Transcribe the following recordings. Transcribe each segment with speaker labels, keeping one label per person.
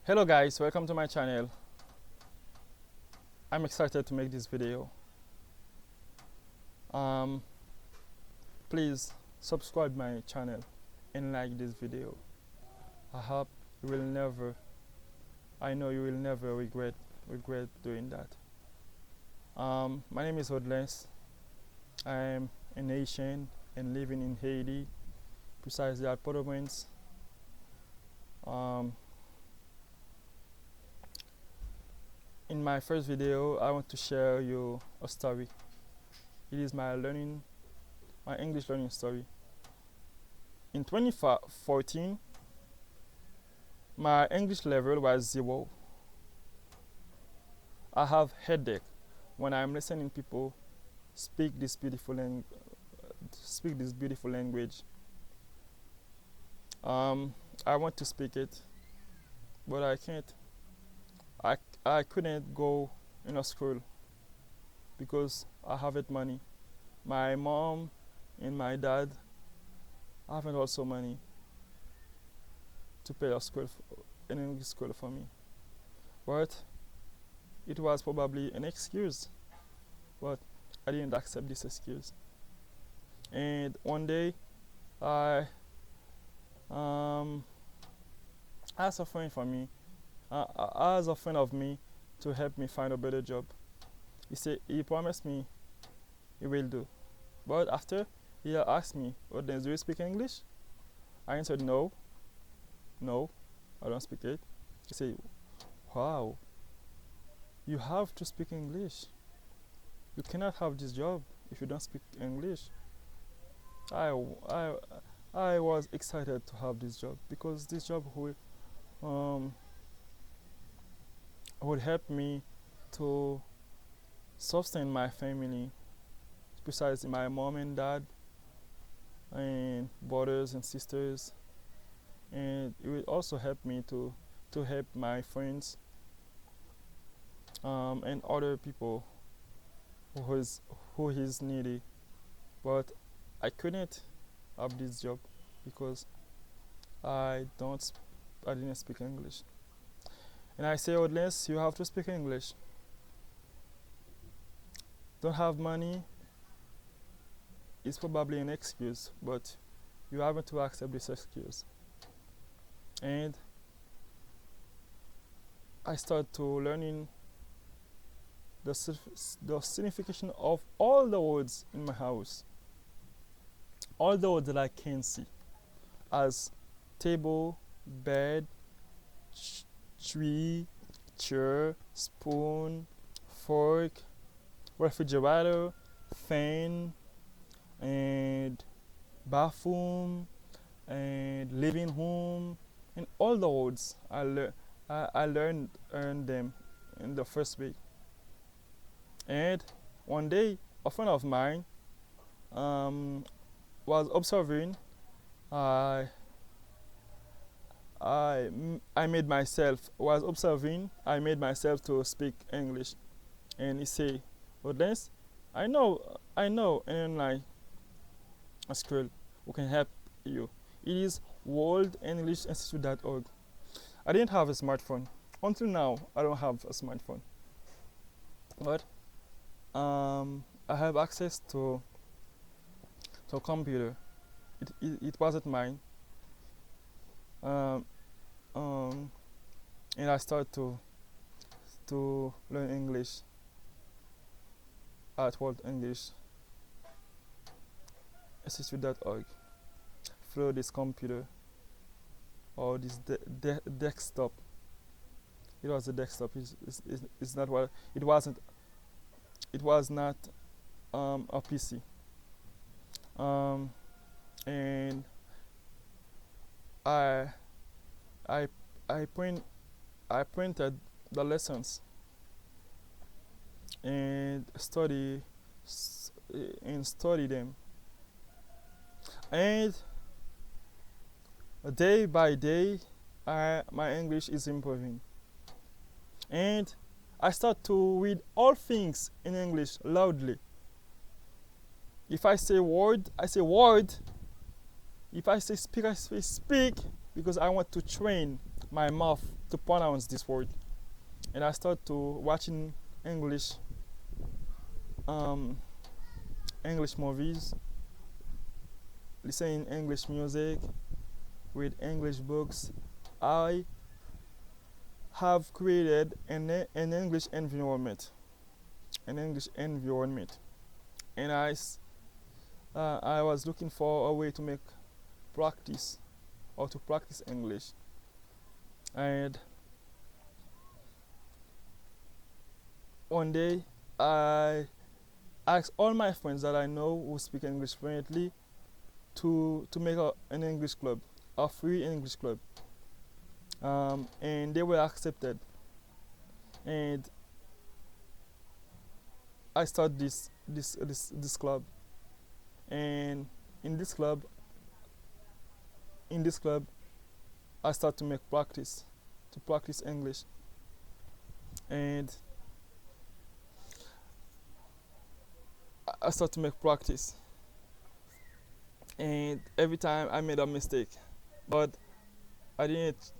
Speaker 1: Hello guys, welcome to my channel. I'm excited to make this video. Um, Please subscribe my channel and like this video. I hope you will never, I know you will never regret doing that. My name is Odlens. I'm an Haitian and living in Haiti, precisely at Port-au-Prince. Um, in my first video, I want to share you a story. It is my English learning story. In 2014, my English level was 0. I have headache when I'm listening people speak this beautiful language. I want to speak it, but I can't. I couldn't go in a school because I haven't money. My mom and my dad haven't also money to pay an English school for me. But it was probably an excuse, but I didn't accept this excuse. And one day, I asked a friend for me, asked a friend of me to help me find a better job. He promised me he will do. But after he asked me, "Oh, then do you speak English?" I answered no, I don't speak it. He said, "Wow, you have to speak English. You cannot have this job if you don't speak English." I, I, I was excited to have this job because this job would help me to sustain my family, precisely my mom and dad, and brothers and sisters, and it will also help me to help my friends and other people who is needy. But I couldn't have this job because I didn't speak English. And I say, unless you have to speak English. Don't have money is probably an excuse, but you have to accept this excuse. And I started to learning the signification of all the words in my house, all the words that I can see, as table, bed, tree, chair, spoon, fork, refrigerator, fan, and bathroom, and living room, and all the words I learned them in the first week. And one day, a friend of mine was observing. I made myself was observing. I made myself to speak English, and he say, "Well, this I know an online school who can help you. It is worldenglish.institute.org." I didn't have a smartphone until now. I don't have a smartphone, but I have access to a computer. It wasn't mine. Um, and I started to learn English at worldenglish.institute.org through this computer or this desktop. It was a desktop. It's not what it wasn't. It was not a PC. And I I I printed the lessons and study them, and day by day my English is improving, and I start to read all things in English loudly. If I say word, I say word. If I say speak, I say speak, because I want to train my mouth to pronounce this word, and I start to watching English um, English movies, listening English music, read English books. I have created an English environment, and I was looking for a way to make practice or to practice English, and one day I asked all my friends that I know who speak English fluently to make an English club, a free English club, and they were accepted. And I started this club, and in this club in this club I start to make practice to practice English, and I start to make practice, and every time I made a mistake, but I didn't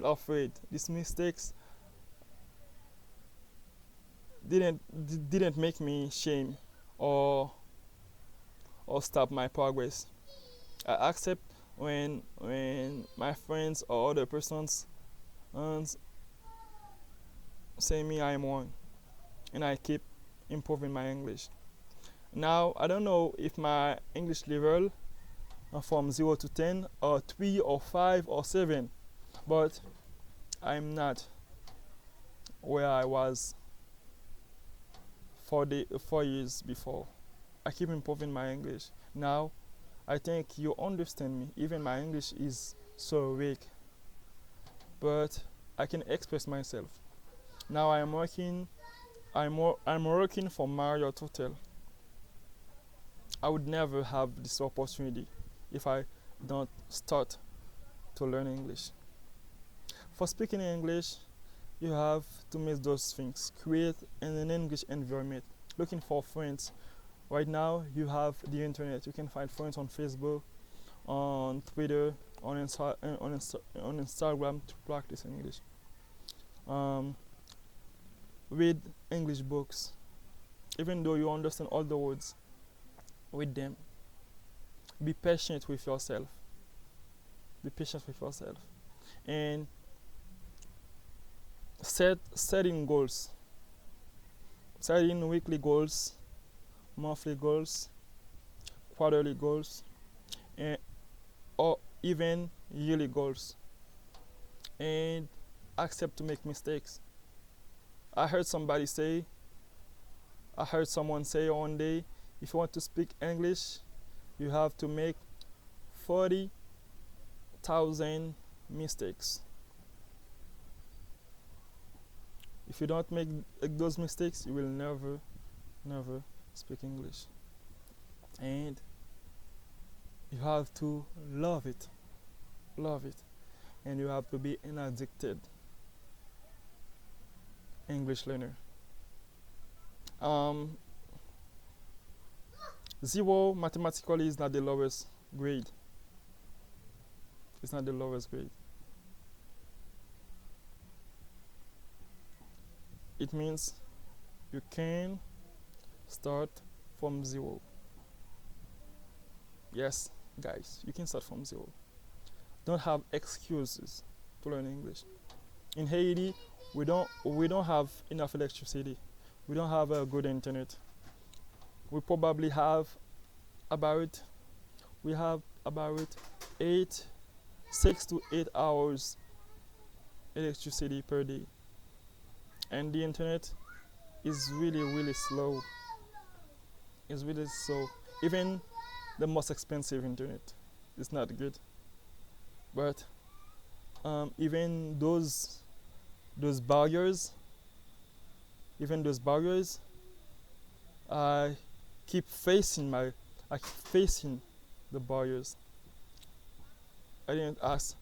Speaker 1: afraid. These mistakes didn't make me shame or stop my progress. I accept when my friends or other persons say me I'm wrong, and I keep improving my English. Now I don't know if my English level from 0 to 10 or 3 or 5 or 7, but I'm not where I was 4 years before. I keep improving my English. Now I think you understand me. Even my English is so weak, but I can express myself. Now I'm working for Marriott Hotel. I would never have this opportunity if I don't start to learn English. For speaking English, you have to miss those things. Create an English environment. Looking for friends. Right now, you have the internet. You can find friends on Facebook, on Twitter, on Instagram to practice English. Um, Read English books. Even though you understand all the words, read them. Be patient with yourself. Be patient with yourself. And setting goals. Setting weekly goals, monthly goals, quarterly goals, and or even yearly goals. And accept to make mistakes. I heard somebody say, I heard someone say one day, if you want to speak English, you have to make 40,000 mistakes. If you don't make those mistakes, you will never speak English. And you have to love it, and you have to be an addicted English learner. Um, Zero mathematically is not the lowest grade. It's not the lowest grade. It means you can start from zero. Yes, guys, you can start from zero. Don't have excuses to learn English. In Haiti, we don't have enough electricity. We don't have a good internet. We probably have about we have about 6 to 8 hours electricity per day, and the internet is really slow. It's really slow. Even the most expensive internet is not good. But even those barriers, even those barriers, I keep facing I keep facing the barriers. I didn't ask,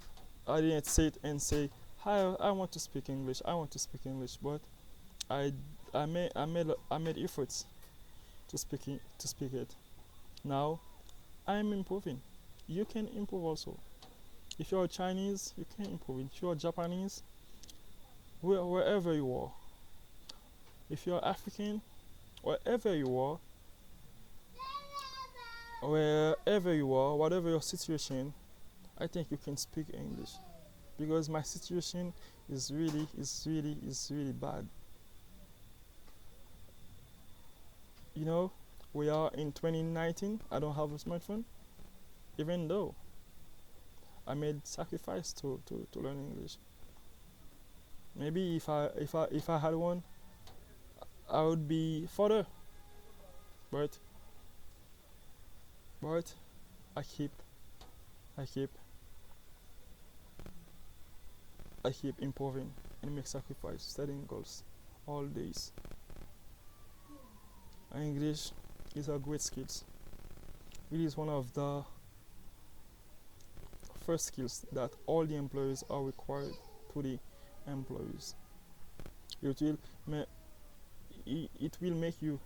Speaker 1: I didn't sit and say, "Hi, I want to speak English. I want to speak English." But I I made efforts to speak it. Now I'm improving. You can improve also. If you're Chinese, you can improve it. If you're Japanese, wherever you are, if you're African, wherever you are, whatever your situation, I think you can speak English, because my situation is really bad. You know, we are in 2019. I don't have a smartphone, even though I made sacrifice to learn English. Maybe if I had one, I would be further. But but I keep I keep I keep improving and make sacrifice, setting goals all days. English is a great skill. It is one of the first skills that all the employers are required to the employees. It will ma- it will make you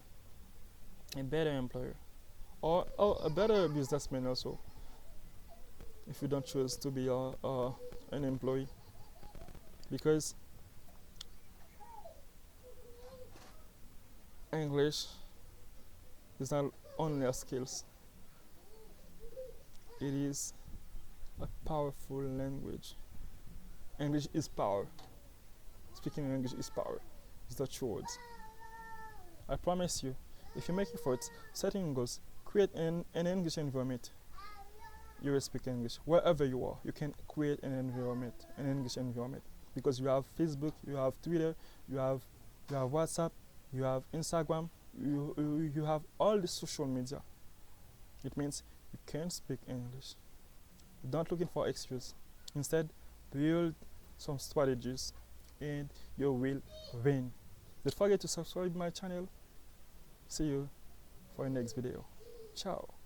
Speaker 1: a better employer, or a better businessman also, if you don't choose to be an employee, because English is not only a skills, it is a powerful language. English is power. Speaking English is power. It's the true words. I promise you, if you make efforts, setting goals, create an English environment, you will speak English. Wherever you are, you can create an English environment. Because you have Facebook, you have Twitter, you have WhatsApp, you have Instagram, you have all the social media. It means you can speak English. Don't looking for excuse. Instead, build some strategies and you will win. Don't forget to subscribe my channel. See you for the next video. Ciao.